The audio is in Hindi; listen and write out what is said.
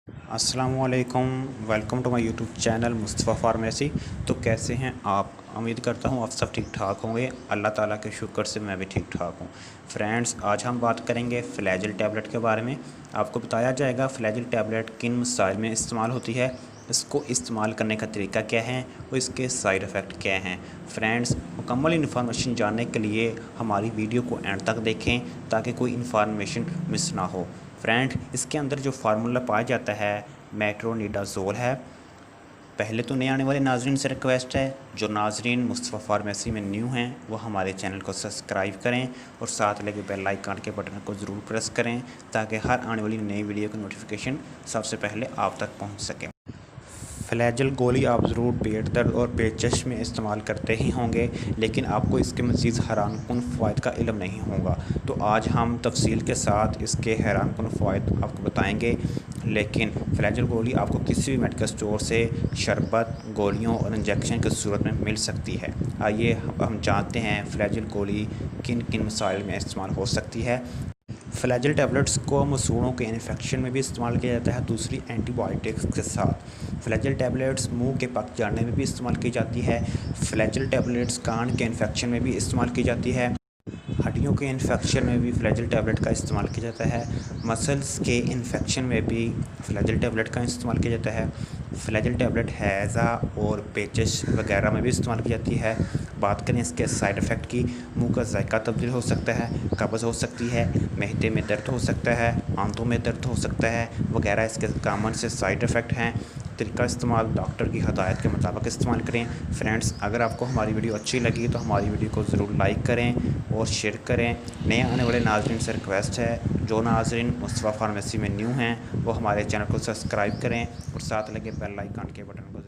अस्सलामुअलैकुम। Welcome to my YouTube channel Mustafa pharmacy. तो कैसे हैं आप? उम्मीद करता हूँ आप सब ठीक ठाक होंगे। अल्लाह ताला के शुक्र से मैं भी ठीक ठाक हूँ। फ्रेंड्स, आज हम बात करेंगे फ्लैजिल टैबलेट के बारे में। आपको बताया जाएगा फ्लैजिल टैबलेट किन मसाइल में इस्तेमाल होती है, इसको इस्तेमाल करने का तरीका क्या है और इसके साइड इफ़ेक्ट क्या हैं। फ्रेंड्स, मुकम्मल इन्फॉर्मेशन जानने के लिए हमारी वीडियो को एंड तक देखें ताकि कोई इन्फॉर्मेशन मिस ना हो। फ्रेंड, इसके अंदर जो फार्मूला पाया जाता है मेट्रोनिडाज़ोल है। पहले तो नए आने वाले नाजरीन से रिक्वेस्ट है, जो नाजरीन मुस्तफ़ा फार्मेसी में न्यू हैं वो हमारे चैनल को सब्सक्राइब करें और साथ लगे बेल आइकन के बटन को ज़रूर प्रेस करें ताकि हर आने वाली नई वीडियो की नोटिफिकेशन सबसे पहले आप तक पहुंच सके। फ्लैजिल गोली आप ज़रूर पेट दर्द और पेचकश में इस्तेमाल करते ही होंगे, लेकिन आपको इसके मज़ीद हैरानकुन फ़वाइद का इल्म नहीं होगा। तो आज हम तफसील के साथ इसके हैरानकुन फ़वाइद आपको बताएंगे। लेकिन फ्लैजिल गोली आपको किसी भी मेडिकल स्टोर से शरबत, गोलियों और इंजेक्शन की सूरत में मिल सकती है। आइए हम जानते हैं फ्लैजिल गोली किन किन मसाइल में इस्तेमाल हो सकती है। फ्लैजिल टैबलेट्स को मसूड़ों के इन्फेक्शन में भी इस्तेमाल किया जाता है दूसरी एंटीबायोटिक्स के साथ। फ्लैजिल टैबलेट्स मुंह के पक जाने में भी इस्तेमाल की जाती है। फ्लैजिल टैबलेट्स कान के इन्फेक्शन में भी इस्तेमाल की जाती है। हड्डियों के इन्फेक्शन में भी फ्लैजिल टैबलेट का इस्तेमाल किया जाता है। मसल्स के इन्फेक्शन में भी फ्लैजिल टैबलेट का इस्तेमाल किया जाता है। फ्लैजिल टैबलेट हैज़ा और पेचिश वगैरह में भी इस्तेमाल की जाती है। बात करें इसके साइड इफ़ेक्ट की, मुंह का जायका तब्दील हो सकता है, कब्ज़ हो सकती है, महते में दर्द हो सकता है, आंतों में दर्द हो सकता है वगैरह इसके कामन से साइड इफ़ेक्ट हैं। तरीका इस्तेमाल डॉक्टर की हदायत के मुताबिक इस्तेमाल करें। फ्रेंड्स, अगर आपको हमारी वीडियो अच्छी लगी तो हमारी वीडियो को ज़रूर लाइक करें और शेयर करें। नए आने वाले नाज़रीन से रिक्वेस्ट है, जो नाज़रीन मुस्तफ़ा फार्मेसी में न्यू हैं वो हमारे चैनल को सब्सक्राइब करें और साथ लगे बेल आइकन के बटन को